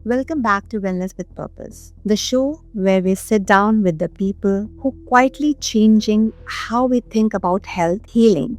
Welcome back to Wellness with Purpose, the show where we sit down with the people who quietly changing how we think about health, healing,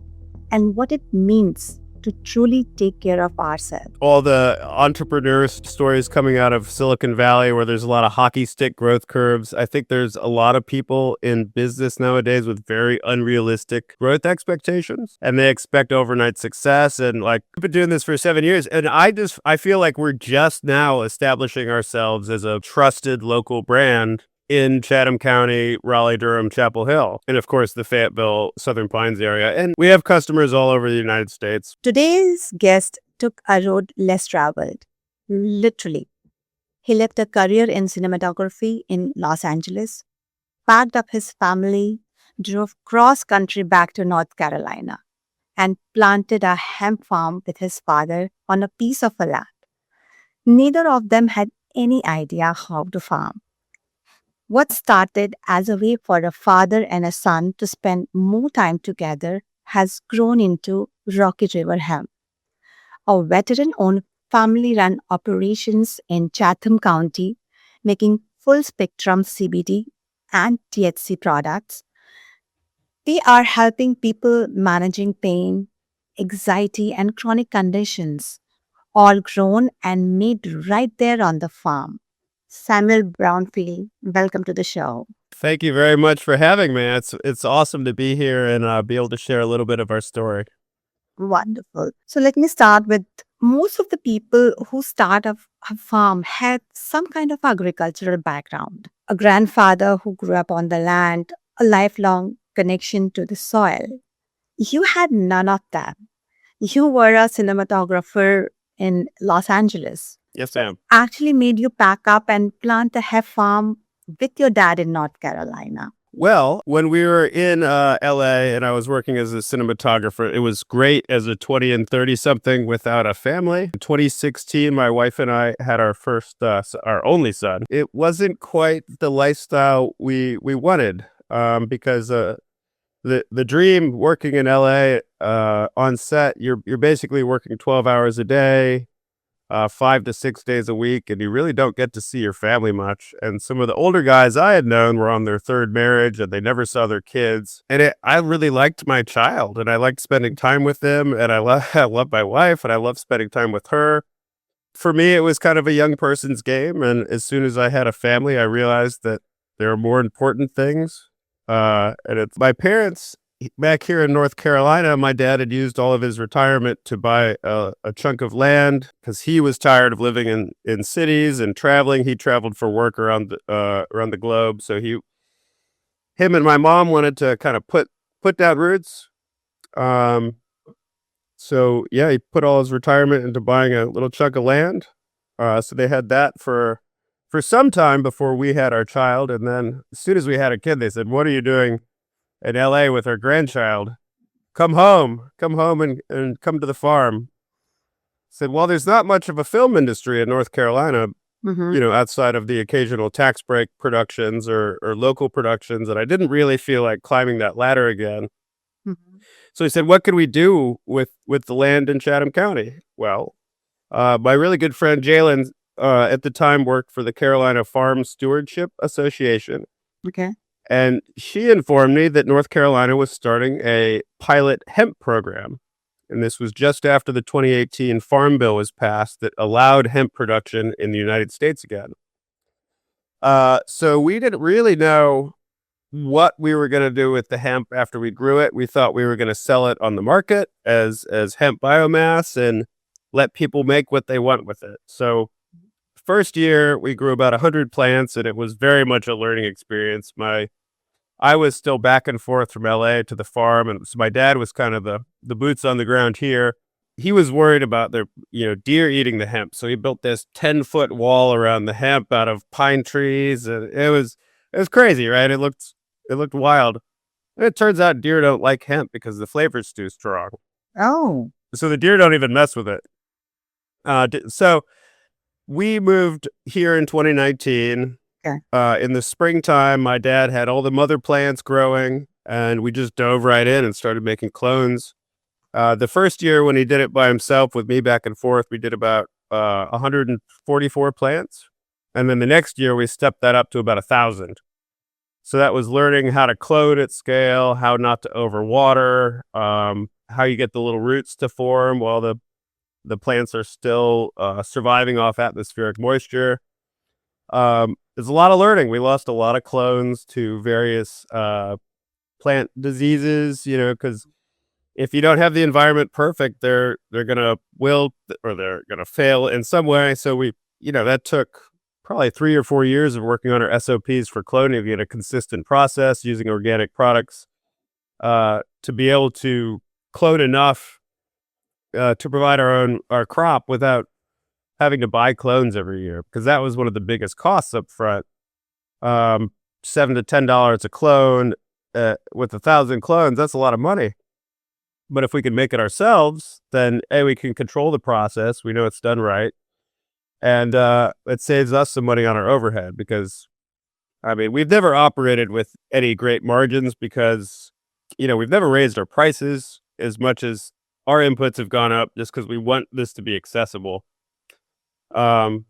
and what it means to truly take care of ourselves. All the entrepreneur stories coming out of Silicon Valley where there's a lot of hockey stick growth curves. I think there's a lot of people in business nowadays with very unrealistic growth expectations, and they expect overnight success. And like, we've been doing this for 7 years, and I feel like we're just now establishing ourselves as a trusted local brand in Chatham County, Raleigh, Durham, Chapel Hill, and of course the Fayetteville, Southern Pines area. And we have customers all over the United States. Today's guest took a road less traveled, literally. He left a career in cinematography in Los Angeles, packed up his family, drove cross-country back to North Carolina, and planted a hemp farm with his father on a piece of land. Neither of them had any idea how to farm. What started as a way for a father and a son to spend more time together has grown into Rocky River Hemp, a veteran-owned family-run operations in Chatham County, making full-spectrum CBD and THC products. They are helping people managing pain, anxiety, and chronic conditions, all grown and made right there on the farm. Samuel Brownfield, welcome to the show. Thank you very much for having me. It's awesome to be here and be able to share a little bit of our story. Wonderful. So let me start with most of the people who start a farm had some kind of agricultural background. A grandfather who grew up on the land, a lifelong connection to the soil. You had none of that. You were a cinematographer in Los Angeles. Yes, ma'am. Actually made you pack up and plant a hemp farm with your dad in North Carolina. Well, when we were in LA and I was working as a cinematographer, it was great as a 20 and 30 something without a family. In 2016, my wife and I had our our only son. It wasn't quite the lifestyle we wanted because the dream working in LA on set, you're basically working 12 hours a day. 5 to 6 days a week, and you really don't get to see your family much. And some of the older guys I had known were on their third marriage and they never saw their kids. And I really liked my child and I liked spending time with them. And I love my wife and I love spending time with her. For me, it was kind of a young person's game. And as soon as I had a family, I realized that there are more important things. And it's my parents back here in North Carolina. My dad had used all of his retirement to buy a chunk of land because he was tired of living in cities and traveling. He traveled for work around the globe. So him and my mom wanted to kind of put down roots. So yeah, he put all his retirement into buying a little chunk of land. So they had that for some time before we had our child. And then as soon as we had a kid, they said, "What are you doing in LA with our grandchild? Come home and come to the farm." I said, "Well, there's not much of a film industry in North Carolina, outside of the occasional tax break productions or local productions. And I didn't really feel like climbing that ladder again." Mhm. So he said, "What can we do with the land in Chatham County?" Well, my really good friend Jalen at the time worked for the Carolina Farm Stewardship Association. Okay. And she informed me that North Carolina was starting a pilot hemp program. And this was just after the 2018 Farm Bill was passed that allowed hemp production in the United States again. So we didn't really know what we were going to do with the hemp after we grew it. We thought we were going to sell it on the market as hemp biomass and let people make what they want with it. So first year, we grew about 100 plants, and it was very much a learning experience. I was still back and forth from LA to the farm, and so my dad was kind of the boots on the ground here. He was worried about their deer eating the hemp, so he built this 10-foot wall around the hemp out of pine trees, and it was crazy, right? It looked wild. And it turns out deer don't like hemp because the flavor's too strong, Oh, so the deer don't even mess with it. So we moved here in 2019. okay. In the springtime, my dad had all the mother plants growing, and we just dove right in and started making clones. The first year when he did it by himself with me back and forth, we did about 144 plants. And then the next year, we stepped that up to about 1,000. So that was learning how to clone at scale, how not to overwater, how you get the little roots to form while the plants are still surviving off atmospheric moisture. There's a lot of learning. We lost a lot of clones to various plant diseases, because if you don't have the environment perfect, they're gonna wilt or they're gonna fail in some way. So that took probably 3 or 4 years of working on our SOPs for cloning to get a consistent process using organic products to be able to clone enough to provide our crop without having to buy clones every year, because that was one of the biggest costs up front. $7 to $10 a clone with 1,000 clones, that's a lot of money. But if we can make it ourselves, then we can control the process. We know it's done right. And it saves us some money on our overhead because, we've never operated with any great margins because, we've never raised our prices as much as our inputs have gone up just because we want this to be accessible. So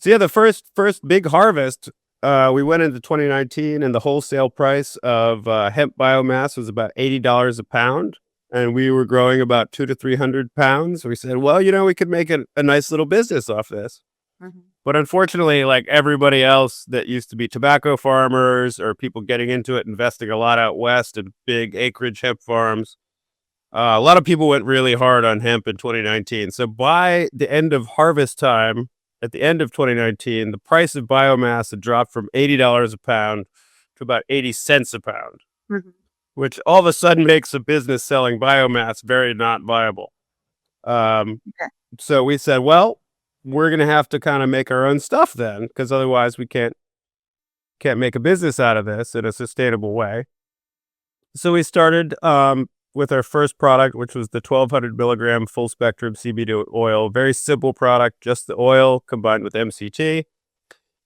the first big harvest, we went into 2019 and the wholesale price of hemp biomass was about $80 a pound. And we were growing about 200 to 300 pounds. We said, well, we could make a nice little business off this. Mm-hmm. But unfortunately, like everybody else that used to be tobacco farmers or people getting into it, investing a lot out west in big acreage hemp farms, a lot of people went really hard on hemp in 2019. So by the end of harvest time, at the end of 2019, the price of biomass had dropped from $80 a pound to about 80 cents a pound. Mm-hmm. Which all of a sudden makes a business selling biomass very not viable. So we said, well, we're going to have to kind of make our own stuff then, because otherwise we can't make a business out of this in a sustainable way. So we started with our first product, which was the 1,200 milligram full spectrum CBD oil. Very simple product, just the oil combined with MCT.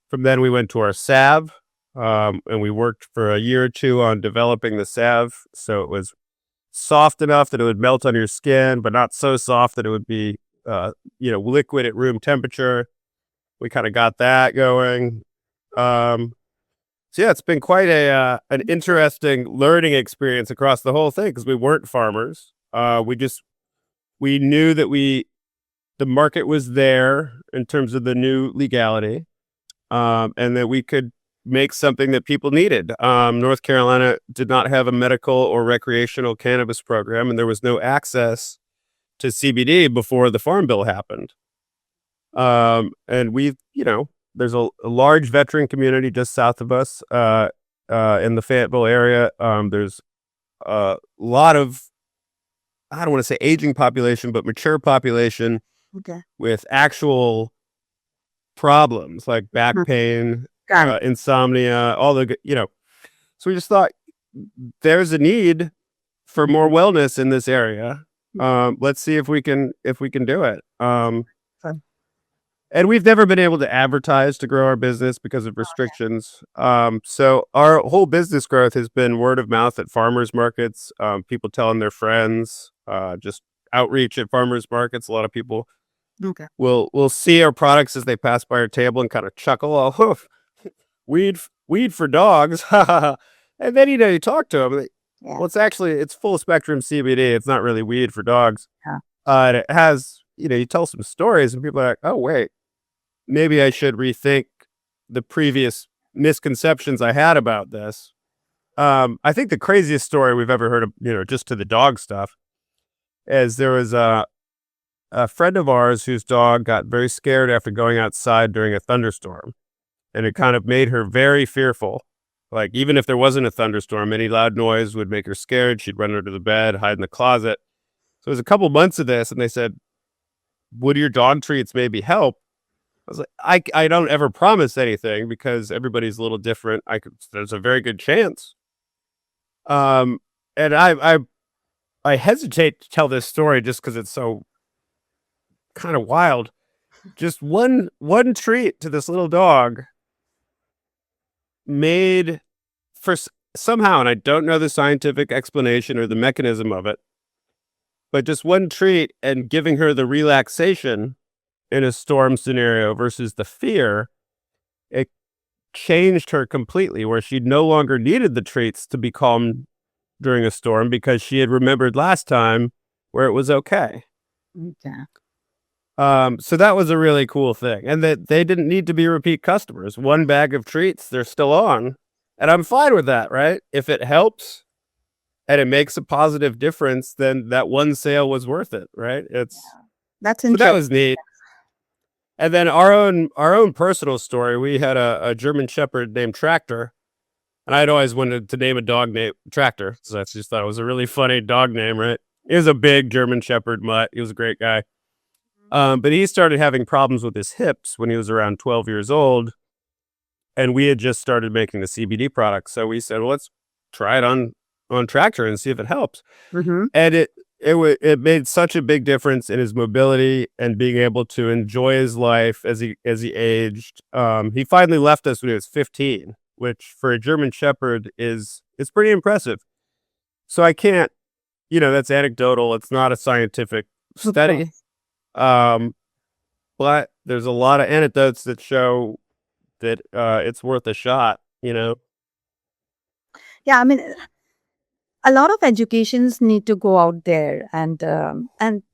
From then we went to our salve. And we worked for a year or two on developing the salve. So it was soft enough that it would melt on your skin, but not so soft that it would be, liquid at room temperature. We kind of got that going. So it's been quite an interesting learning experience across the whole thing because we weren't farmers. We knew that the market was there in terms of the new legality, and that we could make something that people needed. North Carolina did not have a medical or recreational cannabis program, and there was no access to CBD before the Farm Bill happened. And there's a large veteran community just south of us in the Fayetteville area. There's a lot of, I don't want to say aging population, but mature population with actual problems like back pain, insomnia, all the, so we just thought there's a need for more wellness in this area. Let's see if we can do it. And we've never been able to advertise to grow our business because of restrictions. So our whole business growth has been word of mouth at farmers markets, people telling their friends, just outreach at farmers markets. A lot of people will see our products as they pass by our table and kind of chuckle, oh, weed for dogs. And then, you talk to them. Well, it's full spectrum CBD. It's not really weed for dogs. And it has, you tell some stories and people are like, oh, wait, maybe I should rethink the previous misconceptions I had about this. I think the craziest story we've ever heard of, just to the dog stuff, is there was a friend of ours whose dog got very scared after going outside during a thunderstorm. And it kind of made her very fearful. Like, even if there wasn't a thunderstorm, any loud noise would make her scared. She'd run under the bed, hide in the closet. So it was a couple months of this, and they said, would your dog treats maybe help? I was like, I don't ever promise anything because everybody's a little different. There's a very good chance. And I hesitate to tell this story just because it's so kind of wild. Just one treat to this little dog made for somehow, and I don't know the scientific explanation or the mechanism of it, but just one treat and giving her the relaxation in a storm scenario versus the fear, it changed her completely, where she no longer needed the treats to be calm during a storm because she had remembered last time where it was okay. Okay. So that was a really cool thing. And that they didn't need to be repeat customers. One bag of treats, they're still on. And I'm fine with that, right? If it helps and it makes a positive difference, then that one sale was worth it, right? It's That's so that interesting. was neat. And then our own personal story, we had a German Shepherd named Tractor. And I'd always wanted to name a dog named Tractor. So I just thought it was a really funny dog name, right? He was a big German Shepherd mutt. He was a great guy. But he started having problems with his hips when he was around 12 years old. And we had just started making the CBD product. So we said, well, let's try it on Tractor and see if it helps. Mm-hmm. And it made such a big difference in his mobility and being able to enjoy his life as he aged. He finally left us when he was 15, which for a German Shepherd is pretty impressive. So I can't, that's anecdotal. It's not a scientific Of study. course. But there's a lot of anecdotes that show that it's worth a shot. Yeah, I mean, a lot of educations need to go out there, and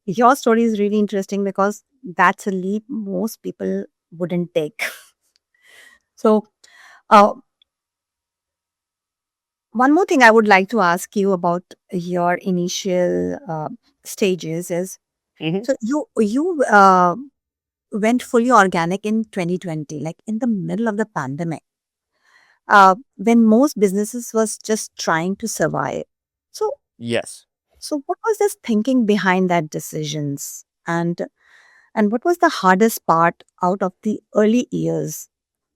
your story is really interesting because that's a leap most people wouldn't take. So, uh, one more thing I would like to ask you about your initial stages is, hmm so you went fully organic in 2020, like in the middle of the pandemic, when most businesses was just trying to survive. So, Yes. what was this thinking behind that decisions, and what was the hardest part out of the early years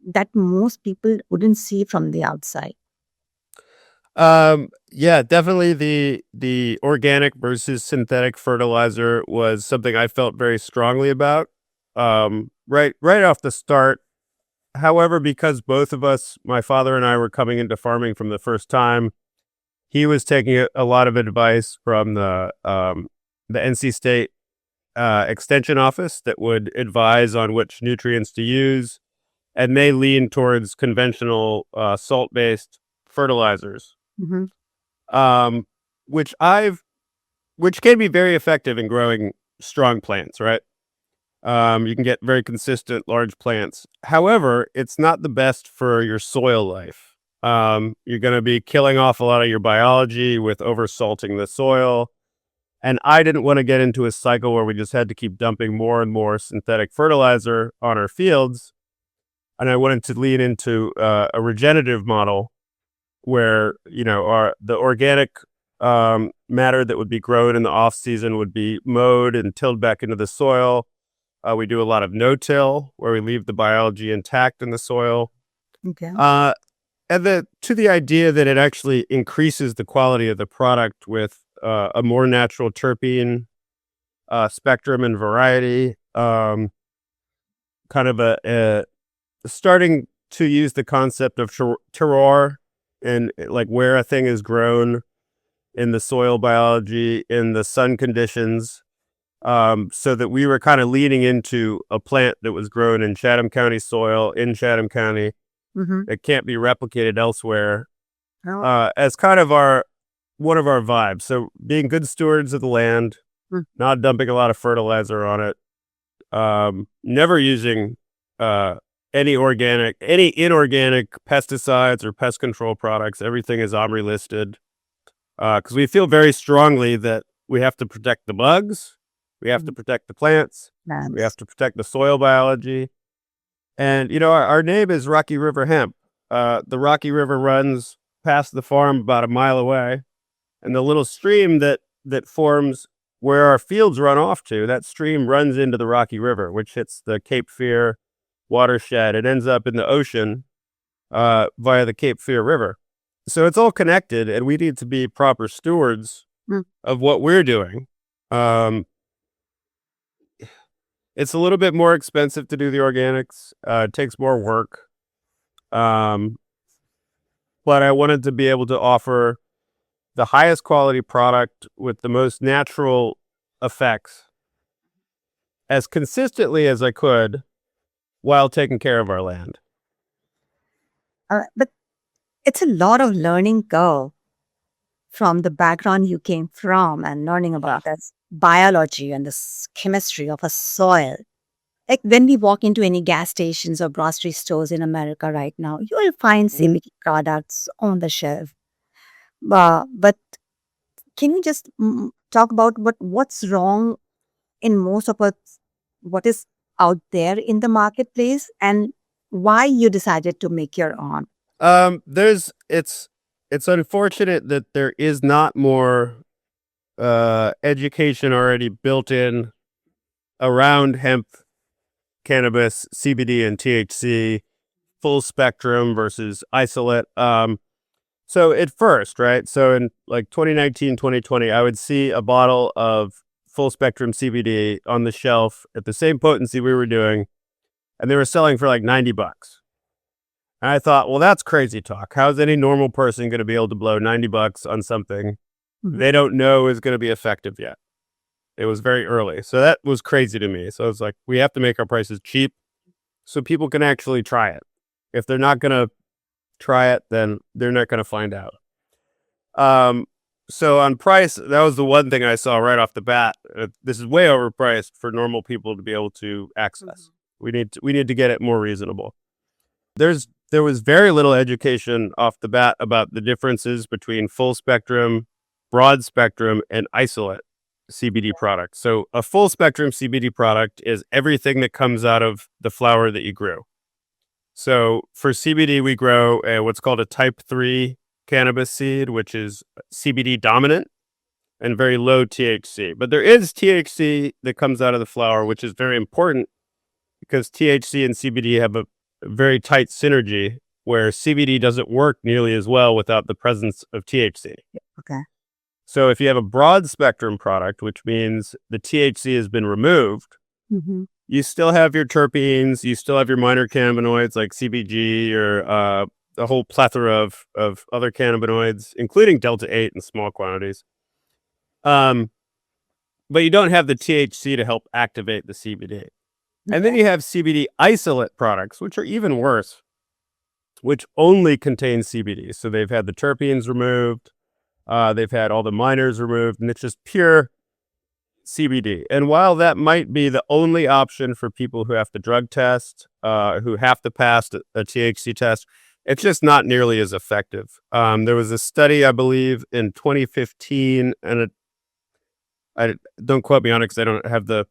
that most people wouldn't see from the outside? Yeah, definitely the organic versus synthetic fertilizer was something I felt very strongly about. Right off the start. However, because both of us, my father and I, were coming into farming from the first time, he was taking a lot of advice from the NC State Extension Office that would advise on which nutrients to use, and they lean towards conventional salt-based fertilizers, Mm-hmm. um, which which can be very effective in growing strong plants, right? You can get very consistent large plants. However, it's not the best for your soil life. You're going to be killing off a lot of your biology with oversalting the soil. And I didn't want to get into a cycle where we just had to keep dumping more and more synthetic fertilizer on our fields. And I wanted to lean into a regenerative model where, the organic matter that would be grown in the off season would be mowed and tilled back into the soil. We do a lot of no-till, where we leave the biology intact in the soil. Okay. Uh, and to the idea that it actually increases the quality of the product with a more natural terpene spectrum and variety. Kind of a starting to use the concept of terroir and like where a thing is grown in the soil biology, in the sun conditions. So that we were kind of leaning into a plant that was grown in Chatham County soil in Chatham County Mm-hmm. that can't be replicated elsewhere, Oh, as kind of one of our vibes. So being good stewards of the land, mm, not dumping a lot of fertilizer on it, never using any inorganic pesticides or pest control products. Everything is OMRI listed, because we feel very strongly that we have to protect the bugs, we have to protect the plants, we have plants. to protect the soil biology. And, our name is Rocky River Hemp. The Rocky River runs past the farm about a mile away. And the little stream that forms where our fields run off to, that stream runs into the Rocky River, which hits the Cape Fear watershed. It ends up in the ocean via the Cape Fear River. So it's all connected, and we need to be proper stewards Mm. of what we're doing. Um, it's a little bit more expensive to do the organics. It takes more work. Um, but I wanted to be able to offer the highest quality product with the most natural effects as consistently as I could while taking care of our land. But it's a lot of learning curve from the background you came from and learning about this biology and this chemistry of a soil. Like when we walk into any gas stations or grocery stores in America right now, you will find CBD products on the shelf. But can you just talk about what's wrong in most of what is out there in the marketplace and why you decided to make your own? There's it's unfortunate that there is not more education already built in around hemp, cannabis, CBD, and THC, full spectrum versus isolate. So at first, right? So in like 2019, 2020, I would see a bottle of full spectrum CBD on the shelf at the same potency we were doing, and they were selling for like $90. And I thought, well, that's crazy talk. How's any normal person going to be able to blow $90 on something they don't know is going to be effective yet? It was very early. So that was crazy to me. So I was like, we have to make our prices cheap so people can actually try it. If they're not going to try it, then they're not going to find out. So on price, that was the one thing I saw right off the bat. This is way overpriced for normal people to be able to access. We need to get it more reasonable. There was very little education off the bat about the differences between full spectrum, broad spectrum, and isolate CBD products. So a full spectrum CBD product is everything that comes out of the flower that you grew. So for CBD, we grow what's called a type 3 cannabis seed, which is CBD dominant and very low THC. But there is THC that comes out of the flower, which is very important because THC and CBD have a very tight synergy where CBD doesn't work nearly as well without the presence of THC. Okay. So if you have a broad spectrum product, which means the THC has been removed, you still have your terpenes, you still have your minor cannabinoids like CBG or a whole plethora of other cannabinoids, including Delta-8 in small quantities. But you don't have the THC to help activate the CBD. And then you have CBD isolate products, which are even worse, which only contain CBD. So they've had the terpenes removed, they've had all the minors removed, and it's just pure CBD. And while that might be the only option for people who have to drug test, who have to pass a THC test, it's just not nearly as effective. There was a study, I believe, in 2015, and I don't quote me on it because I don't have the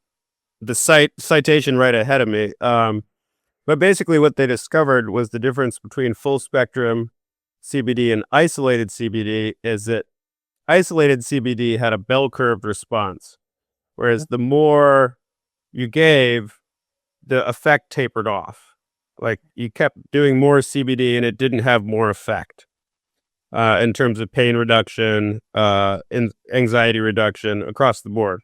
citation right ahead of me. But basically what they discovered was the difference between full spectrum CBD and isolated CBD is that isolated CBD had a bell curved response, whereas the more you gave, the effect tapered off. Like you kept doing more CBD and it didn't have more effect in terms of pain reduction, anxiety reduction across the board.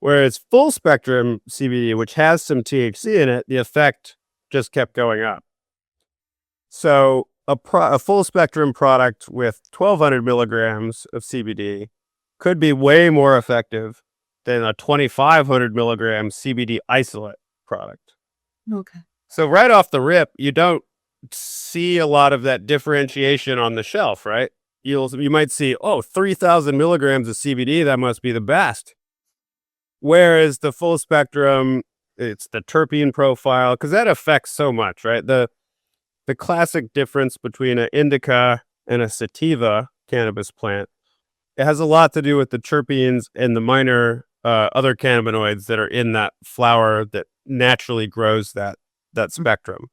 Whereas full spectrum CBD, which has some THC in it, the effect just kept going up. So a full spectrum product with 1,200 milligrams of CBD could be way more effective than a 2,500 milligram CBD isolate product. Okay. So right off the rip, you don't see a lot of that differentiation on the shelf, right? You might see, 3,000 milligrams of CBD, that must be the best. Whereas the full spectrum, it's the terpene profile, because that affects so much, right? The classic difference between an indica and a sativa cannabis plant, it has a lot to do with the terpenes and the minor other cannabinoids that are in that flower that naturally grows that spectrum.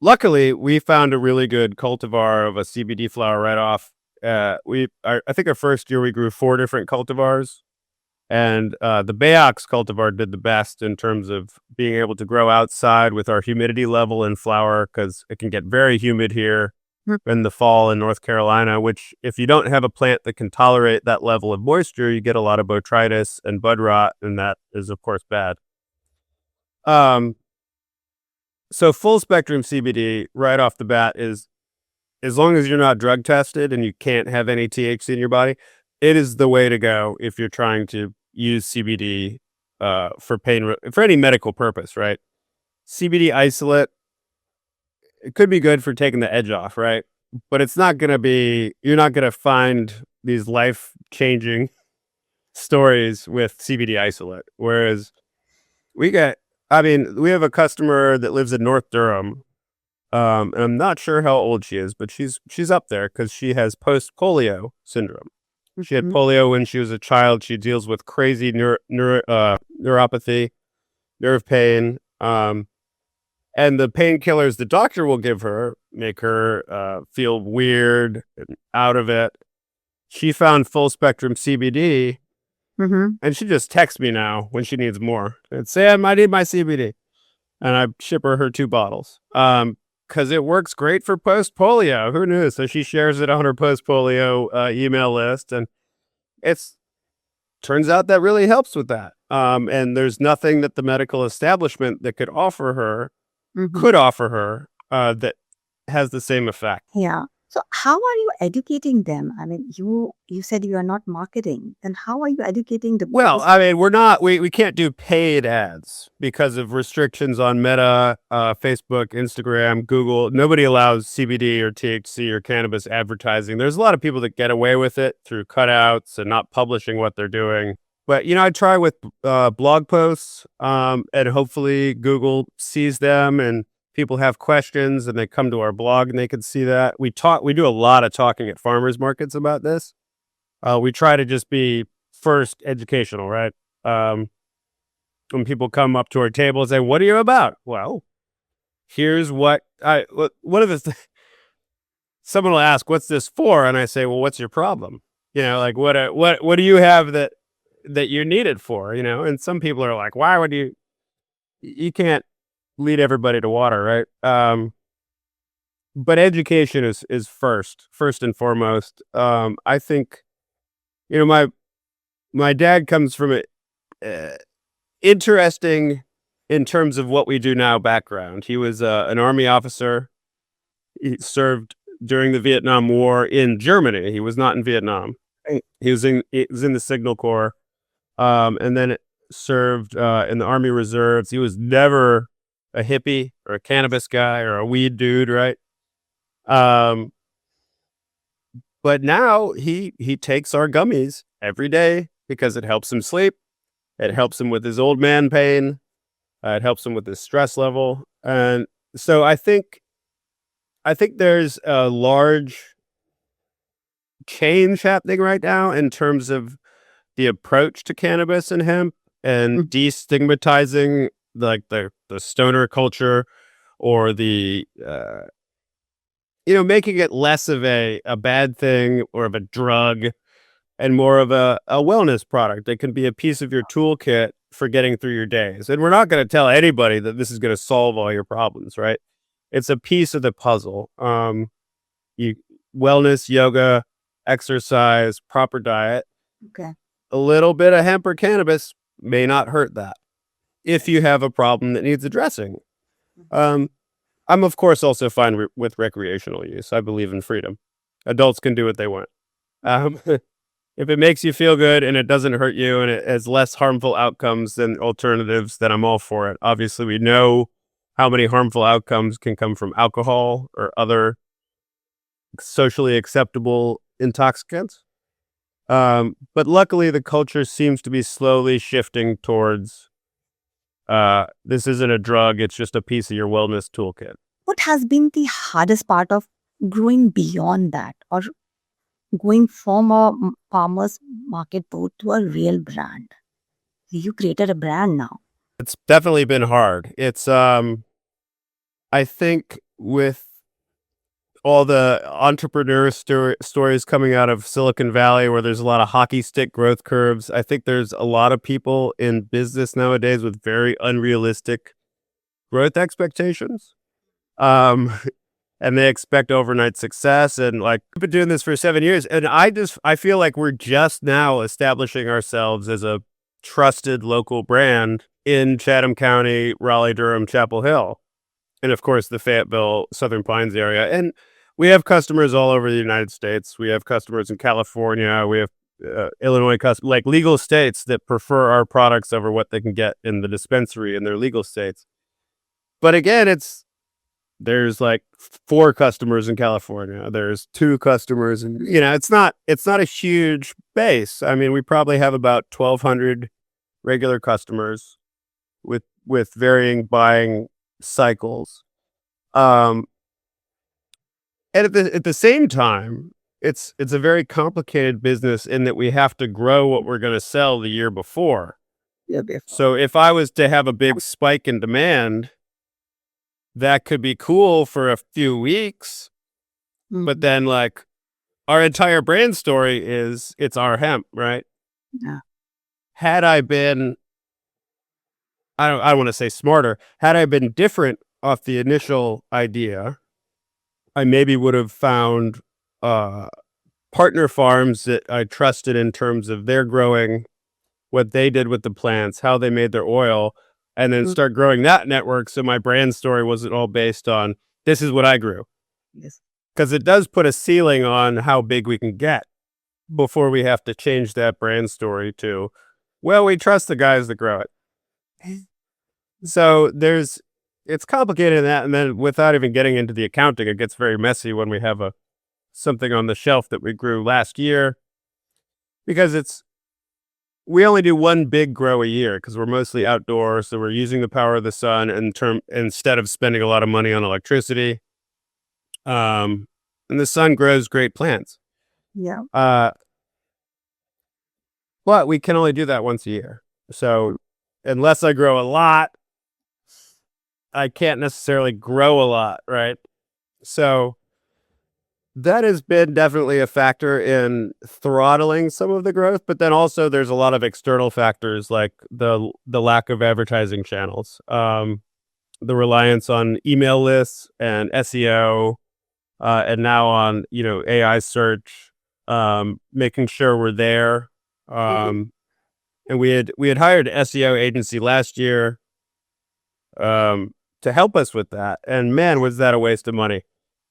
Luckily, we found a really good cultivar of a CBD flower right off. I think our first year we grew 4 different cultivars. And the Bayox cultivar did the best in terms of being able to grow outside with our humidity level in flower, because it can get very humid here in the fall in North Carolina, which if you don't have a plant that can tolerate that level of moisture, you get a lot of botrytis and bud rot, and that is, of course, bad. So full spectrum CBD right off the bat is, as long as you're not drug tested and you can't have any THC in your body, it is the way to go if you're trying to use CBD for for any medical purpose, right? CBD isolate, it could be good for taking the edge off, right? But it's not going to be, you're not going to find these life changing stories with CBD isolate. Whereas we get, I mean, we have a customer that lives in North Durham. And I'm not sure how old she is, but she's up there because she has post polio syndrome. She had Mhm. polio when she was a child. She deals with crazy neuropathy, nerve pain. And the painkillers the doctor will give her make her feel weird and out of it. She found full spectrum CBD, Mhm. and she just texts me now when she needs more. And Sam, I need my CBD, and I ship her 2 bottles. Because it works great for post polio. Who knew? So she shares it on her post polio email list, and it's turns out that really helps with that. And there's nothing that the medical establishment that Mhm. could offer her that has the same effect. Yeah. So how are you educating them? I mean, you said you are not marketing. Then how are you educating the Well, because I mean, we can't do paid ads because of restrictions on Meta, Facebook, Instagram, Google. Nobody allows CBD or THC or cannabis advertising. There's a lot of people that get away with it through cutouts and not publishing what they're doing. But I try with blog posts, and hopefully Google sees them and people have questions and they come to our blog and they can see that. We do a lot of talking at farmers markets about this. We try to just be first educational, right? Um, when people come up to our table and say, "What are you about?" Well, here's what I one of the someone will ask, "What's this for?" And I say, "Well, what's your problem? Like what do you have that you need it for?" And some people are like, "Why would you? You can't lead everybody to water, right?" But education is first and foremost. I think my dad comes from a uh, interesting in terms of what we do now background. He was an army officer. He served during the Vietnam War in Germany. He was not in Vietnam. He was in the Signal Corps, and then served in the Army Reserves. He was never a hippie or a cannabis guy or a weed dude, right? Um, but now he takes our gummies every day because it helps him sleep. It helps him with his old man pain. It helps him with his stress level, and so I think there's a large change happening right now in terms of the approach to cannabis and hemp and Mhm. destigmatizing like the stoner culture or the making it less of a bad thing or of a drug and more of a wellness product. It can be a piece of your toolkit for getting through your days. And we're not going to tell anybody that this is going to solve all your problems, right? It's a piece of the puzzle. You wellness, yoga, exercise, proper diet, Okay. a little bit of hemp or cannabis may not hurt that if you have a problem that needs addressing. Um, I'm of course also fine with recreational use. I believe in freedom. Adults can do what they want. Um, if it makes you feel good and it doesn't hurt you and it has less harmful outcomes than alternatives, then I'm all for it. Obviously, we know how many harmful outcomes can come from alcohol or other socially acceptable intoxicants. But luckily, the culture seems to be slowly shifting towards this isn't a drug, it's just a piece of your wellness toolkit. What has been the hardest part of growing beyond that or going from a farmer's market boat to a real brand? You created a brand now. It's definitely been hard. I think with all the entrepreneur stories coming out of Silicon Valley where there's a lot of hockey stick growth curves. I think there's a lot of people in business nowadays with very unrealistic growth expectations. Um, and they expect overnight success. And like, I've been doing this for 7 years. And I feel like we're just now establishing ourselves as a trusted local brand in Chatham County, Raleigh, Durham, Chapel Hill, and of course the Fayetteville, Southern Pines area. And we have customers all over the United States. We have customers in California. We have Illinois like legal states that prefer our products over what they can get in the dispensary in their legal states. But again, there's like 4 customers in California. There's 2 customers, and it's not a huge base. I mean, we probably have about 1,200 regular customers with varying buying cycles. And at the same time, it's a very complicated business in that we have to grow what we're going to sell the year before. Yeah, So if I was to have a big spike in demand, that could be cool for a few weeks, but then like our entire brand story is it's our hemp, right? Yeah. Had I been, I don't want to say smarter, had I been different off the initial idea, I maybe would have found partner farms that I trusted in terms of their growing, what they did with the plants, how they made their oil, and then start growing that network. So my brand story wasn't all based on this is what I grew. Yes. Because it does put a ceiling on how big we can get before we have to change that brand story to, well, we trust the guys that grow it. So it's complicated in that. And then without even getting into the accounting, it gets very messy when we have something on the shelf that we grew last year, because we only do one big grow a year because we're mostly outdoors. So we're using the power of the sun instead of spending a lot of money on electricity. And the sun grows great plants. Yeah. But we can only do that once a year. So unless I grow a lot, I can't necessarily grow a lot, right? So that has been definitely a factor in throttling some of the growth, but then also there's a lot of external factors like the lack of advertising channels, the reliance on email lists and SEO, and now on AI search, making sure we're there. And we had hired an SEO agency last year to help us with that, and man, was that a waste of money.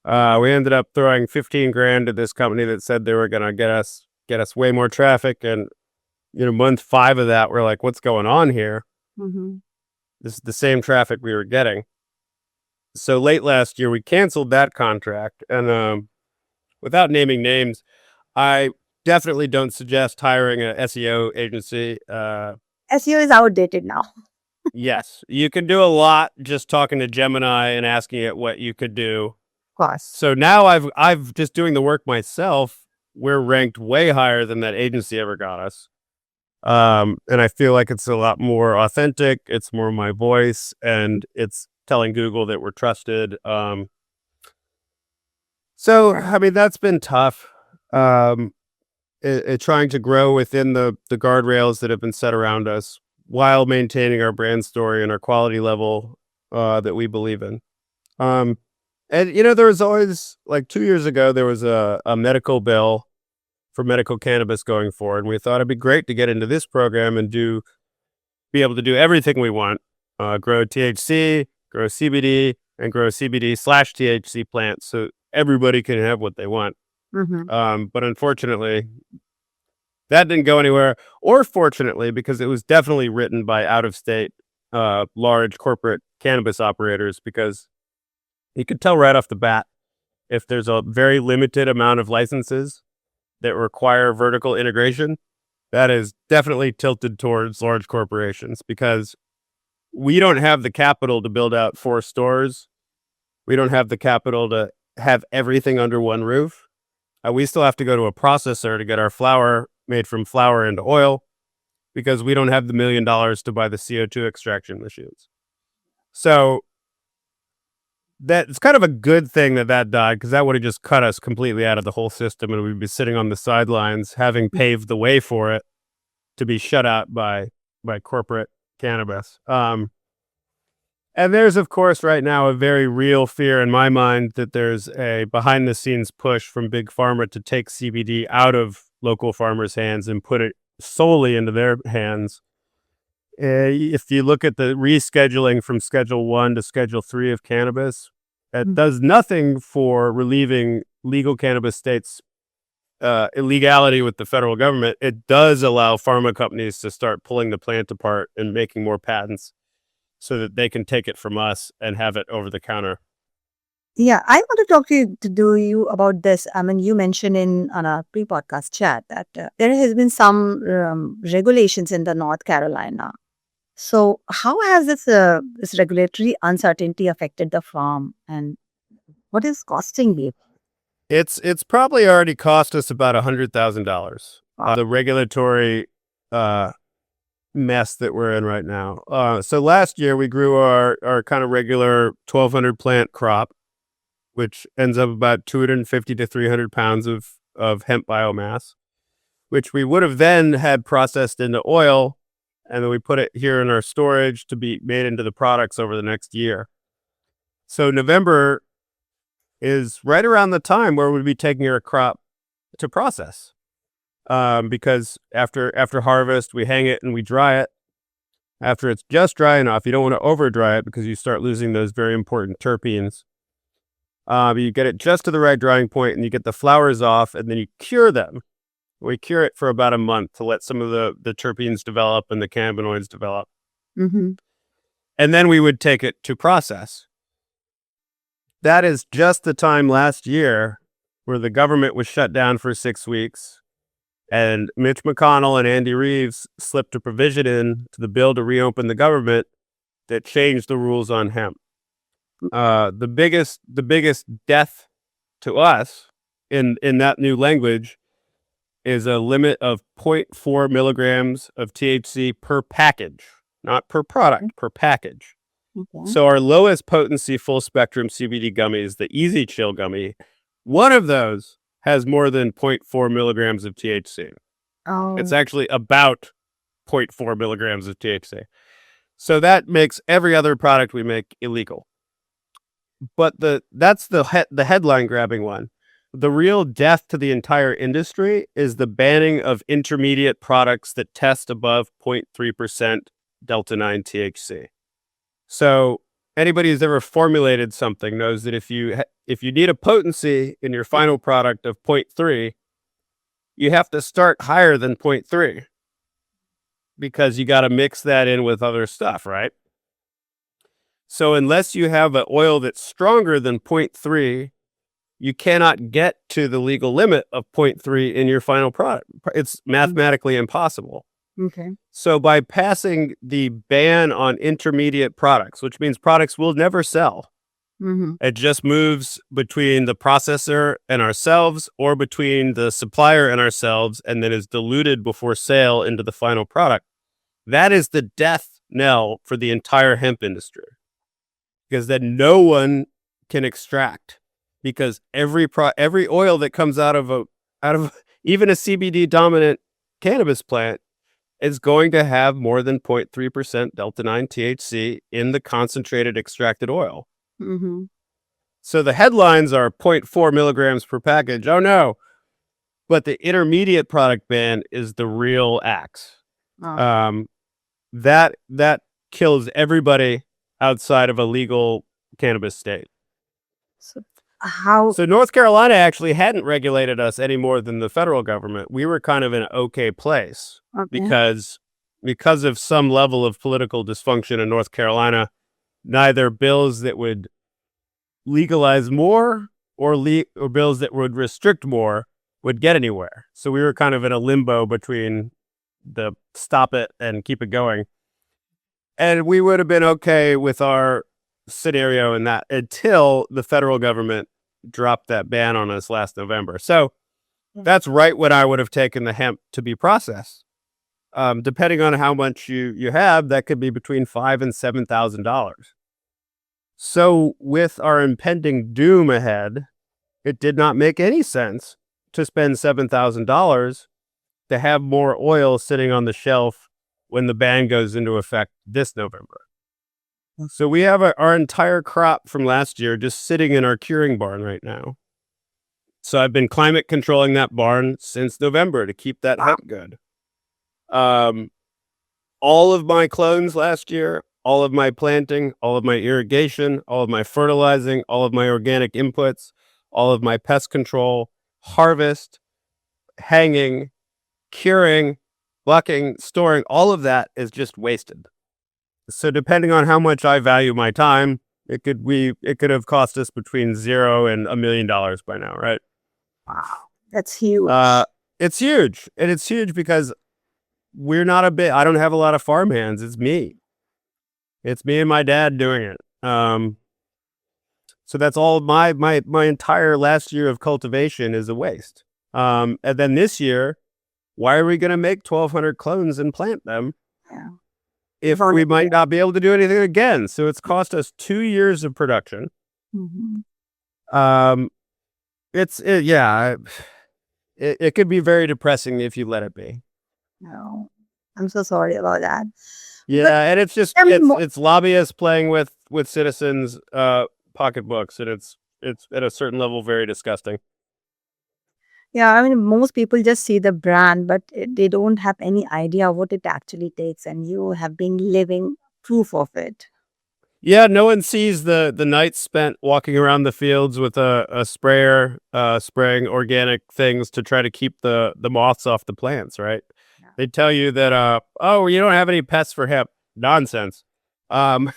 We ended up throwing $15,000 at this company that said they were going to get us way more traffic. And, month 5 of that, we're like, what's going on here? This is the same traffic we were getting. So late last year, we canceled that contract. And without naming names, I definitely don't suggest hiring an SEO agency. SEO is outdated now. Yes, you can do a lot just talking to Gemini and asking it what you could do. Course. So now I've just doing the work myself. We're ranked way higher than that agency ever got us. And I feel like it's a lot more authentic. It's more my voice, and it's telling Google that we're trusted. So, I mean, that's been tough. Trying to grow within the guardrails that have been set around us while maintaining our brand story and our quality level that we believe in. And, there was always, like 2 years ago, there was a medical bill for medical cannabis going forward. And we thought it'd be great to get into this program and be able to do everything we want, grow THC, grow CBD, and grow CBD/THC plants so everybody can have what they want. But unfortunately, that didn't go anywhere, or fortunately, because it was definitely written by out-of-state large corporate cannabis operators, because you could tell right off the bat if there's a very limited amount of licenses that require vertical integration, that is definitely tilted towards large corporations, because we don't have the capital to build out 4 stores. We don't have the capital to have everything under one roof. We still have to go to a processor to get our flower made from flower into oil, because we don't have the $1 million to buy the CO2 extraction machines. So that's kind of a good thing that died, because that would have just cut us completely out of the whole system, and we'd be sitting on the sidelines having paved the way for it to be shut out by corporate cannabis. And there's, of course, right now a very real fear in my mind that there's a behind the scenes push from big pharma to take CBD out of local farmers' hands and put it solely into their hands. If you look at the rescheduling from Schedule 1 to Schedule 3 of cannabis, it does nothing for relieving legal cannabis states' illegality with the federal government, it does allow pharma companies to start pulling the plant apart and making more patents so that they can take it from us and have it over the counter. Yeah, I want to talk to you about this. I mean, you mentioned in on a pre-podcast chat that there has been some regulations in the North Carolina. So, how has this regulatory uncertainty affected the farm, and what is costing you? It's probably already cost us about $100,000. Wow. The regulatory mess that we're in right now. So last year we grew our kind of regular 1,200 plant crop, which ends up about 250 to 300 pounds of hemp biomass, which we would have then had processed into oil, and then we put it here in our storage to be made into the products over the next year. So November is right around the time where we'd be taking our crop to process. Because after harvest, we hang it and we dry it. After it's just dry enough, you don't want to over dry it because you start losing those very important terpenes. You get it just to the right drying point and you get the flowers off, and then you cure them. We cure it for about a month to let some of the terpenes develop and the cannabinoids develop. Mm-hmm. And then we would take it to process. That is just the time last year where the government was shut down for 6 weeks, and Mitch McConnell and Andy Reeves slipped a provision in to the bill to reopen the government that changed the rules on hemp. The biggest death to us in that new language is a limit of 0.4 milligrams of THC per package, not per product, per package. Okay. So our lowest potency full spectrum CBD gummies, the Easy Chill gummy, one of those has more than 0.4 milligrams of THC. Oh. It's actually about 0.4 milligrams of THC. So that makes every other product we make illegal. But that's the headline grabbing one. The real death to the entire industry is the banning of intermediate products that test above 0.3% Delta 9 THC. So anybody who's ever formulated something knows that if you need a potency in your final product of 0.3, you have to start higher than 0.3 because you got to mix that in with other stuff, right? So unless you have an oil that's stronger than 0.3, you cannot get to the legal limit of 0.3 in your final product. It's mathematically impossible. Okay. So by passing the ban on intermediate products, which means products we'll never sell, it just moves between the processor and ourselves, or between the supplier and ourselves, and then is diluted before sale into the final product. That is the death knell for the entire hemp industry, because then no one can extract, because every oil that comes out of even a CBD dominant cannabis plant is going to have more than 0.3% Delta 9 THC in the concentrated extracted oil. Mm-hmm. So the headlines are 0.4 milligrams per package. Oh no. But the intermediate product ban is the real axe. Oh. That kills everybody outside of a legal cannabis state. So North Carolina actually hadn't regulated us any more than the federal government. We were kind of in an okay place because of some level of political dysfunction in North Carolina. Neither bills that would legalize more or bills that would restrict more would get anywhere. So we were kind of in a limbo between the stop it and keep it going. And we would have been okay with our scenario in that until the federal government dropped that ban on us last November. So that's right when I would have taken the hemp to be processed. Depending on how much you have, that could be between $5,000 and $7,000. So with our impending doom ahead, it did not make any sense to spend $7,000 to have more oil sitting on the shelf when the ban goes into effect this November. So we have our entire crop from last year just sitting in our curing barn right now. So I've been climate controlling that barn since November to keep that hemp good. All of my clones last year, all of my planting, all of my irrigation, all of my fertilizing, all of my organic inputs, all of my pest control, harvest, hanging, curing, bucking, storing, all of that is just wasted. So depending on how much I value my time, it could have cost us between $0 and $1 million by now, right? Wow, that's huge. It's huge, and it's huge because I don't have a lot of farm hands. It's me. It's me and my dad doing it. So that's all my entire last year of cultivation is a waste. And then this year, why are we going to make 1,200 clones and plant them Yeah. if we might not be able to do anything again? So it's cost us 2 years of production. Mm-hmm. It could be very depressing if you let it be. No, I'm so sorry about that. Yeah, But and it's just tell me more. it's lobbyists playing with citizens' pocketbooks, and it's at a certain level very disgusting. Yeah, I mean, most people just see the brand, but they don't have any idea what it actually takes, and you have been living proof of it. Yeah, no one sees the nights spent walking around the fields with a sprayer, spraying organic things to try to keep the moths off the plants, right? Yeah. They tell you that oh, you don't have any pests for hemp. Nonsense. Um,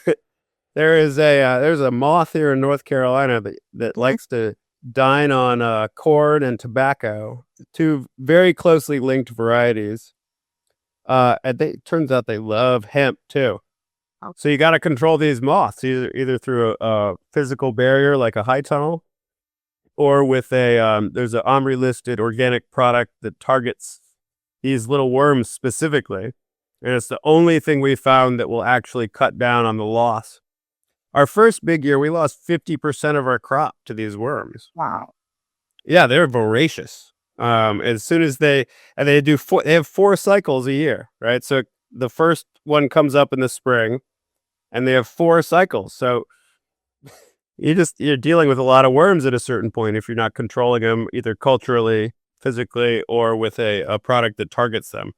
there's a moth here in North Carolina that Okay. likes to dine on corn and tobacco, two very closely linked varieties. And turns out they love hemp too. Oh, So you got to control these moths either through a physical barrier like a high tunnel, or with there's an OMRI listed organic product that targets these little worms specifically, and it's the only thing we found that will actually cut down on the loss. Our first big year, we lost 50% of our crop to these worms. wow. Yeah, they're voracious. As soon as they have 4 cycles a year, right? So the first one comes up in the spring, and they have 4 cycles. So you're dealing with a lot of worms at a certain point if you're not controlling them either culturally, physically, or with a product that targets them.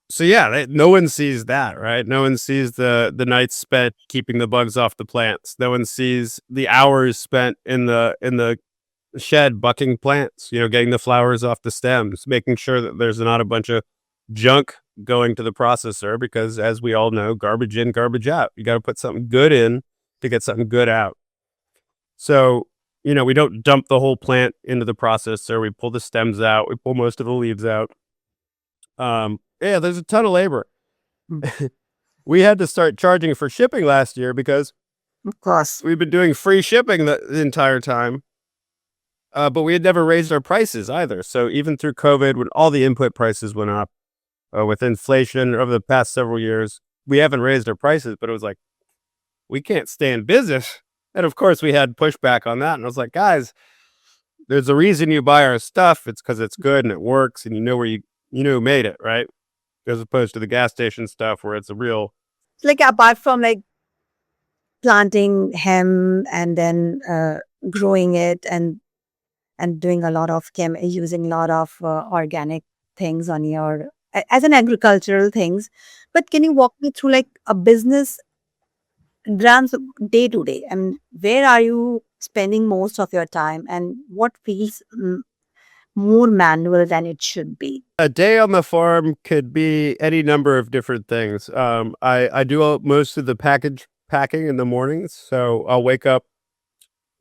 So yeah, no one sees that, right? No one sees the nights spent keeping the bugs off the plants. No one sees the hours spent in the shed bucking plants, getting the flowers off the stems, making sure that there's not a bunch of junk going to the processor, because as we all know, garbage in, garbage out. You got to put something good in to get something good out. So, we don't dump the whole plant into the processor. We pull the stems out. We pull most of the leaves out. Yeah, there's a ton of labor. Mm. We had to start charging for shipping last year because Of course. we've been doing free shipping the entire time. But we had never raised our prices either. So even through COVID, when all the input prices went up, with inflation over the past several years, we haven't raised our prices, but it was like, we can't stay in business. And of course, we had pushback on that. And I was like, guys, there's a reason you buy our stuff. It's because it's good and it works, and you know who made it, right? As opposed to the gas station stuff where it's a real. Like apart from like planting hemp and then growing it and doing a lot of using a lot of organic things on your as an agricultural things. But can you walk me through like a business runs day to day? I mean, where are you spending most of your time, and what feels more manual than it should be? A day on the farm could be any number of different things. I do most of the packing in the mornings, so I'll wake up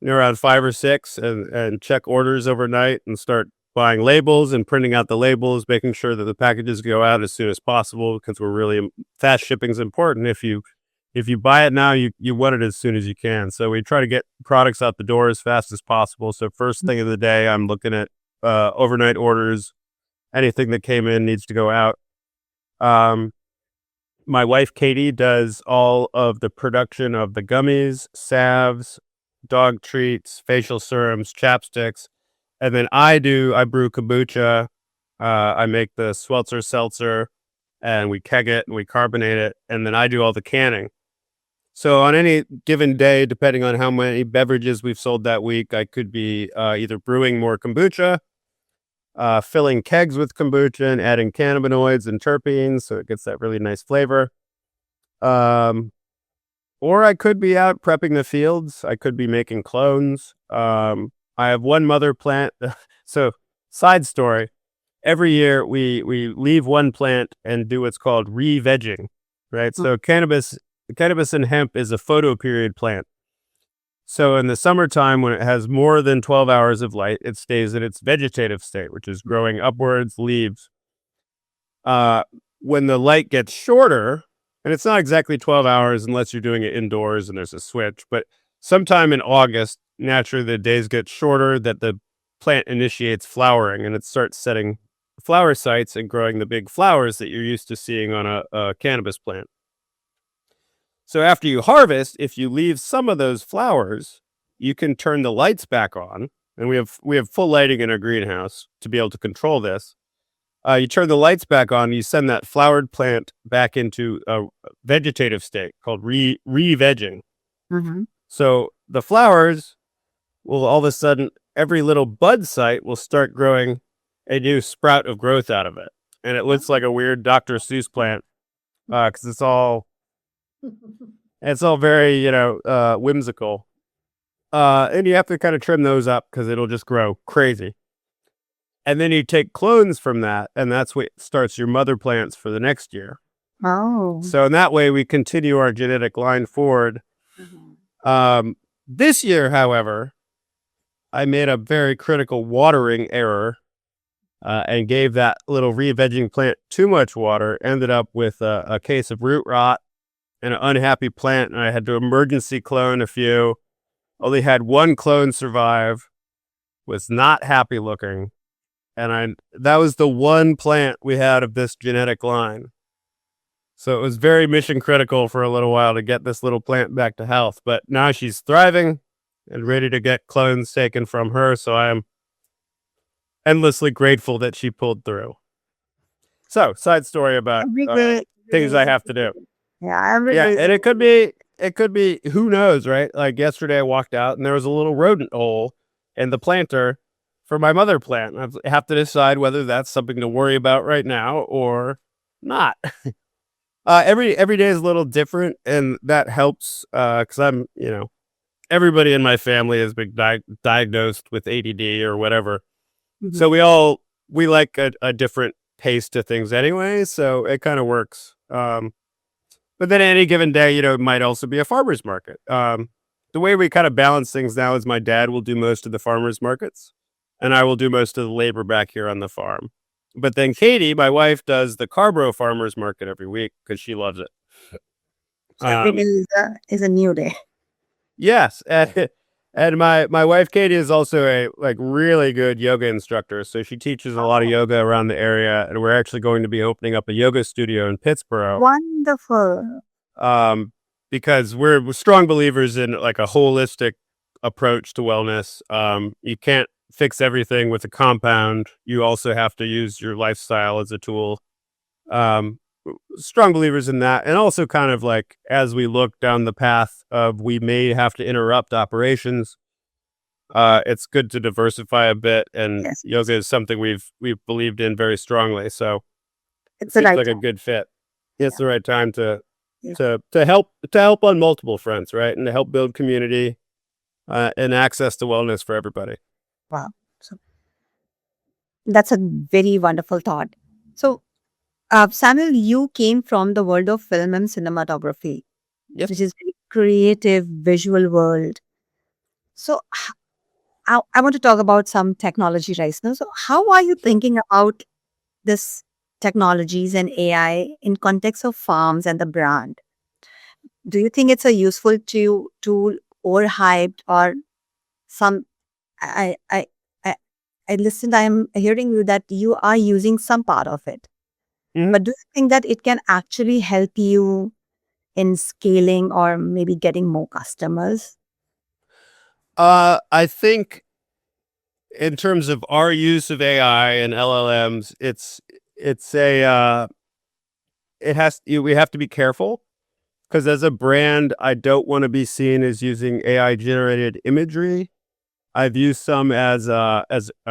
around 5 or 6 and check orders overnight and start buying labels and printing out the labels, making sure that the packages go out as soon as possible, because we're really fast shipping is important. If you buy it now, you want it as soon as you can. So we try to get products out the door as fast as possible. So first thing of the day, I'm looking at overnight orders. Anything that came in needs to go out. My wife Katie does all of the production of the gummies, salves, dog treats, facial serums, chapsticks, and then I brew kombucha. I make the Sweltzer seltzer, and we keg it and we carbonate it, and then I do all the canning. So on any given day, depending on how many beverages we've sold that week, I could be either brewing more kombucha, filling kegs with kombucha and adding cannabinoids and terpenes, so it gets that really nice flavor. Or I could be out prepping the fields. I could be making clones. I have one mother plant. So Side story. Every year we leave one plant and do what's called re-vegging, right? So cannabis and hemp is a photoperiod plant. So in the summertime, when it has more than 12 hours of light, it stays in its vegetative state, which is growing upwards, leaves. When the light gets shorter, and it's not exactly 12 hours unless you're doing it indoors and there's a switch, but sometime in August, naturally the days get shorter, that the plant initiates flowering and it starts setting flower sites and growing the big flowers that you're used to seeing on a cannabis plant. So after you harvest, if you leave some of those flowers, you can turn the lights back on, and we have full lighting in our greenhouse to be able to control this. You turn the lights back on, you send that flowered plant back into a vegetative state called re-vegging. Mm-hmm. So the flowers will all of a sudden, every little bud site will start growing a new sprout of growth out of it. And it looks like a weird Dr. Seuss plant because it's all very, whimsical. And you have to kind of trim those up because it'll just grow crazy. And then you take clones from that, and that's what starts your mother plants for the next year. Oh. So in that way, we continue our genetic line forward. Mm-hmm. This year, however, I made a very critical watering error and gave that little re-vegging plant too much water, ended up with a case of root rot and an unhappy plant, and I had to emergency clone a few. Only had one clone survive, was not happy looking. And that was the one plant we had of this genetic line. So it was very mission critical for a little while to get this little plant back to health. But now she's thriving and ready to get clones taken from her. So I am endlessly grateful that she pulled through. So, side story about things I have to do. Yeah, and it could be, who knows, right? Like yesterday I walked out and there was a little rodent hole in the planter for my mother plant. I have to decide whether that's something to worry about right now or not. Every day is a little different, and that helps because I'm, everybody in my family has been diagnosed with ADD or whatever. Mm-hmm. So we like a different pace to things anyway, so it kind of works. But then any given day, it might also be a farmer's market. The way we kind of balance things now is my dad will do most of the farmer's markets, and I will do most of the labor back here on the farm. But then Katie, my wife, does the Carborough Farmer's Market every week because she loves it. Every day is a new day. Yes, and my wife Katie is also a really good yoga instructor, so she teaches a lot of yoga around the area, and we're actually going to be opening up a yoga studio in Pittsburgh. Wonderful. Because we're strong believers in a holistic approach to wellness. You can't fix everything with a compound. You also have to use your lifestyle as a tool. Strong believers in that. And also kind of as we look down the path of we may have to interrupt operations, it's good to diversify a bit. And Yes. yoga is something we've believed in very strongly. So It's it the seems right like time. a good fit. It's the right time to Yeah. help on multiple fronts, right? And to help build community and access to wellness for everybody. Wow. So that's a very wonderful thought. So, Samuel, you came from the world of film and cinematography, Yep. which is very creative, visual world. So, I want to talk about some technology right now. So, how are you thinking about this technologies and AI in context of farms and the brand? Do you think it's a useful tool or hyped or some? I I I I listened. I am hearing you that you are using some part of it, Mhm. but do you think that it can actually help you in scaling or maybe getting more customers? I think in terms of our use of AI and LLMs, it's a we have to be careful because as a brand, I don't want to be seen as using AI generated imagery. I've used some as a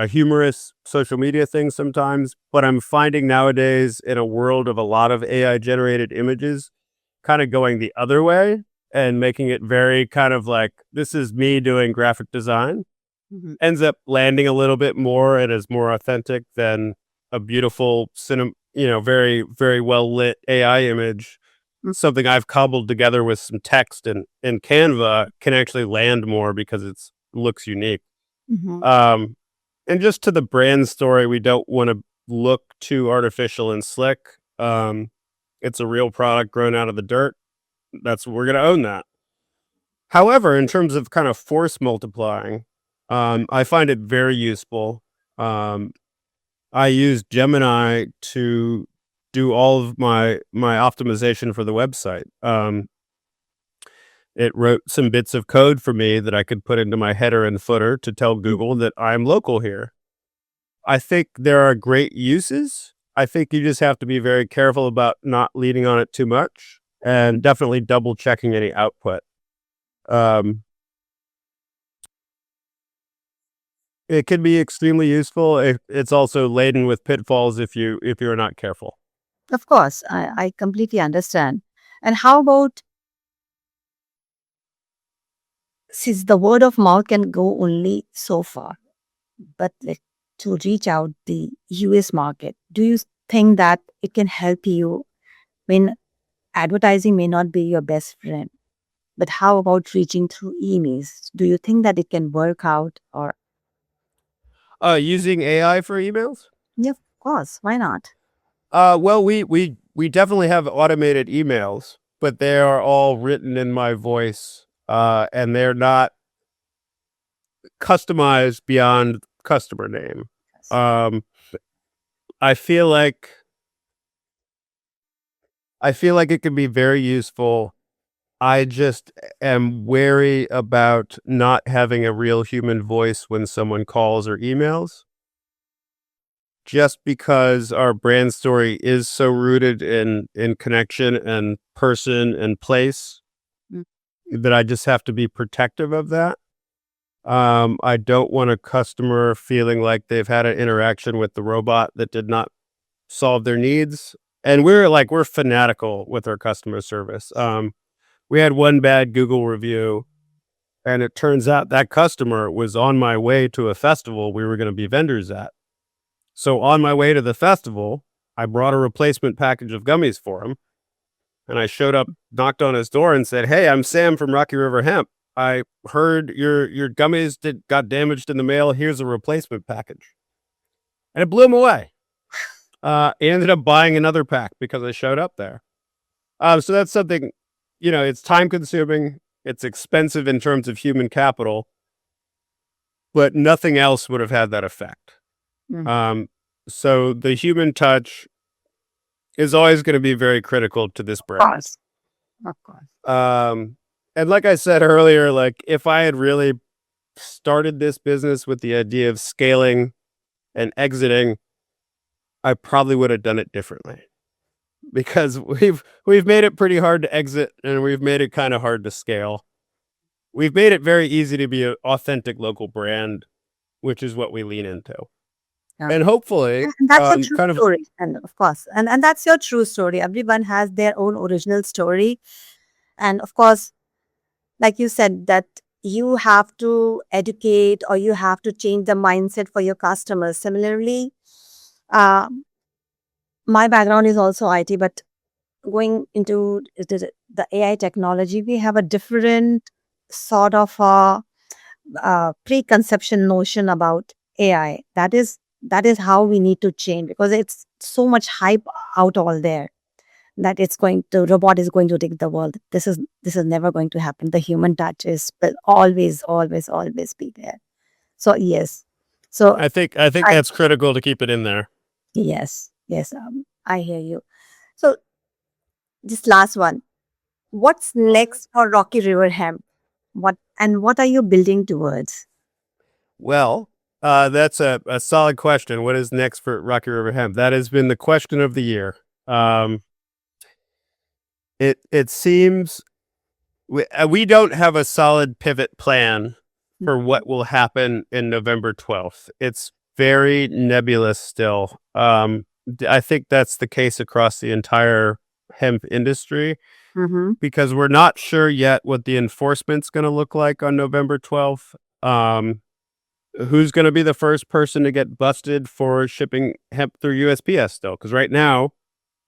humorous social media thing sometimes, but I'm finding nowadays in a world of a lot of AI generated images, kind of going the other way and making it very kind of this is me doing graphic design. ends up landing a little bit more and is more authentic than a beautiful very, very well lit AI image. Something I've cobbled together with some text and Canva can actually land more because it looks unique. Mhm. And just to the brand story, we don't want to look too artificial and slick. It's a real product grown out of the dirt. We're going to own that. However, in terms of kind of force multiplying, I find it very useful. I use Gemini to do all of my optimization for the website. It wrote some bits of code for me that I could put into my header and footer to tell Google that I'm local here. I think there are great uses. I think you just have to be very careful about not leaning on it too much and definitely double checking any output. It can be extremely useful. It's also laden with pitfalls if you're not careful. Of course, I completely understand. And how about, since the word of mouth can go only so far, but like to reach out the US market, do you think that it can help you when advertising may not be your best friend? But how about reaching through emails? Do you think that it can work out? Or Using AI for emails? yeah, of course, why not? Well, we definitely have automated emails, but they are all written in my voice, and they're not customized beyond customer name. Um, I feel like it can be very useful. I just am wary about not having a real human voice when someone calls or emails, just because our brand story is so rooted in connection and person and place Mm. that I just have to be protective of that. I don't want a customer feeling like they've had an interaction with the robot that did not solve their needs. And we're fanatical with our customer service. We had one bad Google review, and it turns out that customer was on my way to a festival we were going to be vendors at. So on my way to the festival, I brought a replacement package of gummies for him. And I showed up, knocked on his door, and said, "Hey, I'm Sam from Rocky River Hemp. I heard your gummies got damaged in the mail. Here's a replacement package." And it blew him away. He ended up buying another pack because I showed up there. So that's something, it's time consuming. It's expensive in terms of human capital, but nothing else would have had that effect. Mm. So the human touch is always going to be very critical to this Of brand. course, of course. And like I said earlier, like if I had really started this business with the idea of scaling and exiting, I probably would have done it differently, because we've made it pretty hard to exit, and we've made it kind of hard to scale. We've made it very easy to be an authentic local brand, which is what we lean into. Yeah. And hopefully, And that's your true kind of, story. And of course, and that's your true story. Everyone has their own original story. And of course, like you said, that you have to educate or you have to change the mindset for your customers. Similarly, um, my background is also IT, but going into the AI technology, we have a different sort of preconception notion about AI. That is how we need to change, because it's so much hype out all there that robot is going to take the world. This is never going to happen. The human touch will always, always, always be there. So yes. So I think I that's critical to keep it in there. yes, yes, I hear you. So this last one. What's next for Rocky River Hemp? What are you building towards? Well, that's a solid question. What is next for Rocky River Hemp? That has been the question of the year. It seems we don't have a solid pivot plan for what will happen in November 12th. It's very nebulous still. I think that's the case across the entire hemp industry, Mm-hmm. because we're not sure yet what the enforcement's going to look like on November 12th. who's going to be the first person to get busted for shipping hemp through USPS still? Because right now,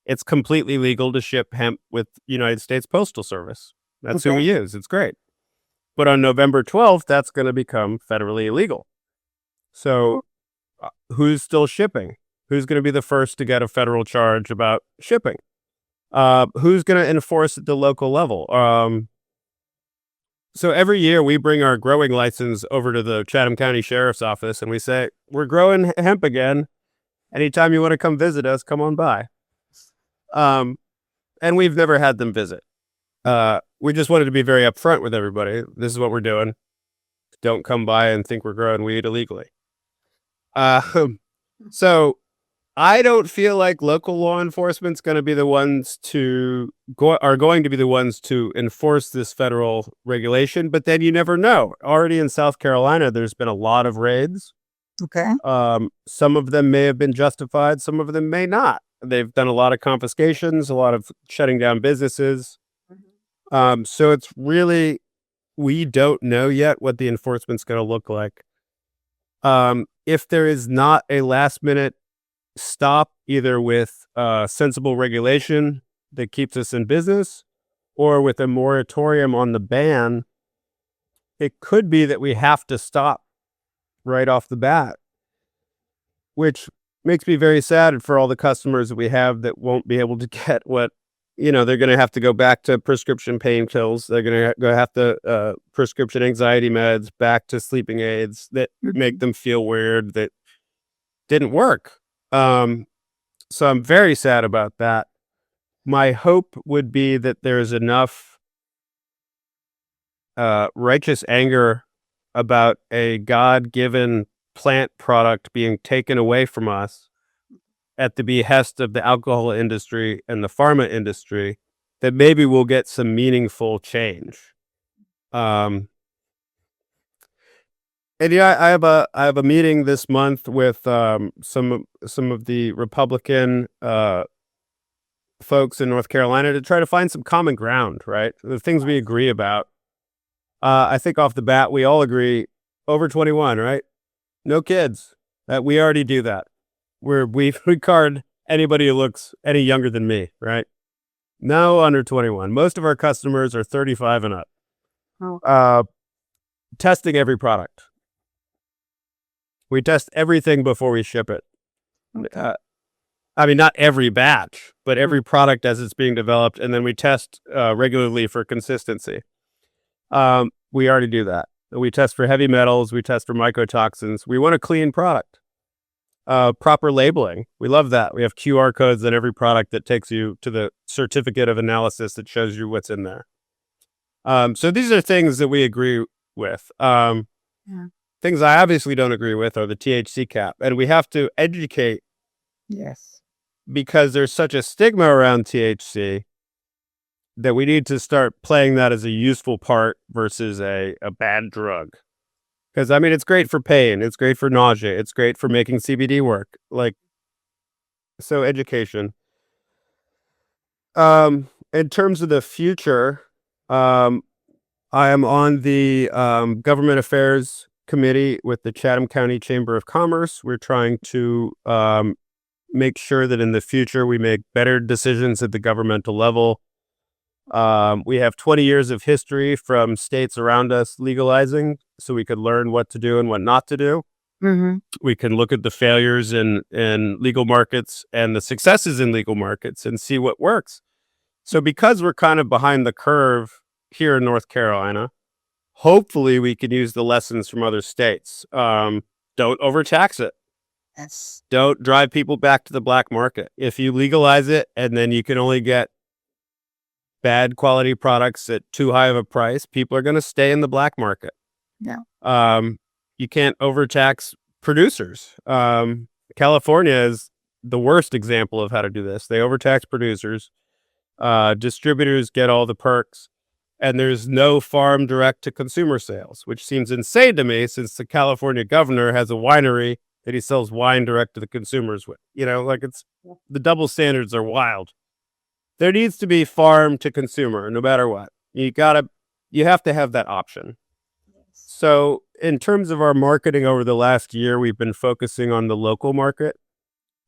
it's completely legal to ship hemp with United States Postal Service. That's who Okay. we use. It's great. But on November 12th, that's going to become federally illegal. So who's still shipping? Who's going to be the first to get a federal charge about shipping? Who's going to enforce at the local level? So every year we bring our growing license over to the Chatham County Sheriff's Office and we say, we're growing hemp again. Anytime you want to come visit us, come on by. And we've never had them visit. We just wanted to be very upfront with everybody. This is what we're doing. Don't come by and think we're growing weed illegally. So I don't feel like local law enforcement's going to be the ones are going to be the ones to enforce this federal regulation. But then you never know. Already in South Carolina, there's been a lot of raids. Okay. Some of them may have been justified. Some of them may not. They've done a lot of confiscations, a lot of shutting down businesses. So it's really, we don't know yet what the enforcement's going to look like. If there is not a last minute stop, either with sensible regulation that keeps us in business or with a moratorium on the ban, it could be that we have to stop right off the bat, which makes me very sad for all the customers that we have that won't be able to get what, they're going to have to go back to prescription pain pills. They're going to have to prescription anxiety meds, back to sleeping aids that make them feel weird, that didn't work. So I'm very sad about that. My hope would be that there's enough righteous anger about a God-given plant product being taken away from us at the behest of the alcohol industry and the pharma industry that maybe we'll get some meaningful change. And I have a meeting this month with some of the Republican folks in North Carolina to try to find some common ground, right? The things we agree about. I think off the bat, we all agree over 21, right? No kids. We already do that. We card anybody who looks any younger than me, right? No under 21. Most of our customers are 35 and up. Oh. Testing every product. We test everything before we ship it. Okay. I mean, not every batch, but every product as it's being developed, and then we test regularly for consistency. We already do that. We test for heavy metals. We test for mycotoxins. We want a clean product. Proper labeling. We love that. We have QR codes on every product that takes you to the certificate of analysis that shows you what's in there. So these are things that we agree with. Things I obviously don't agree with are the THC cap. And we have to educate. Yes. Because there's such a stigma around THC that we need to start playing that as a useful part versus a bad drug. Because, I mean, it's great for pain. It's great for nausea. It's great for making CBD work. So education. In terms of the future, I am on the government affairs committee with the Chatham County Chamber of Commerce. We're trying to make sure that in the future we make better decisions at the governmental level. We have 20 years of history from states around us legalizing, so we could learn what to do and what not to do. We can look at the failures in legal markets and the successes in legal markets and see what works. So because we're kind of behind the curve here in North Carolina, hopefully we can use the lessons from other states. Don't overtax it. Yes. Don't drive people back to the black market. If you legalize it and then you can only get bad quality products at too high of a price, people are going to stay in the black market. Yeah. You can't overtax producers. California is the worst example of how to do this. They overtax producers. Distributors get all the perks. And there's no farm direct to consumer sales, which seems insane to me since the California governor has a winery that he sells wine direct to the consumers with. It's the double standards are wild. There needs to be farm to consumer, no matter what. You have to have that option. So, in terms of our marketing over the last year, we've been focusing on the local market,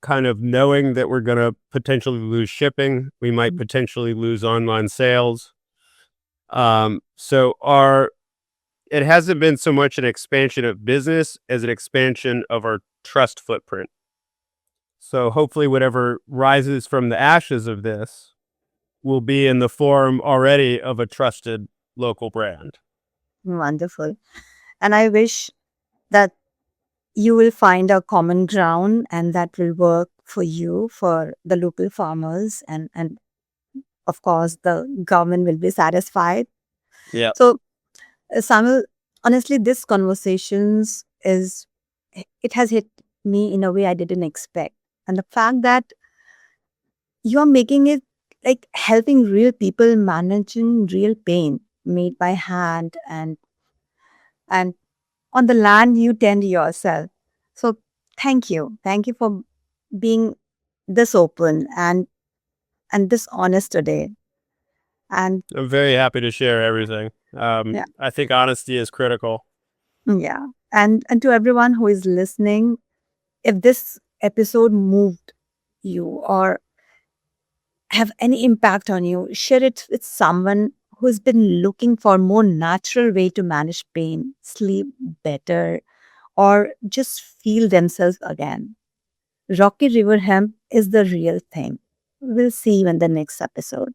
kind of knowing that we're going to potentially lose shipping. We might potentially lose online sales. So our it hasn't been so much an expansion of business as an expansion of our trust footprint. So hopefully whatever rises from the ashes of this will be in the form already of a trusted local brand. Wonderful. And I wish that you will find a common ground and that will work for you, for the local farmers, and of course, the government will be satisfied. Yeah. So, Samuel, honestly, this conversations it has hit me in a way I didn't expect. And the fact that you're making it like helping real people managing real pain made by hand and on the land you tend yourself. So thank you. Thank you for being this open and this honest today. And I'm very happy to share everything. yeah, I think honesty is critical. yeah. And to everyone who is listening, if this episode moved you or have any impact on you, share it with someone who's been looking for more natural way to manage pain, sleep better, or just feel themselves again. Rocky River Hemp is the real thing. We'll see you in the next episode.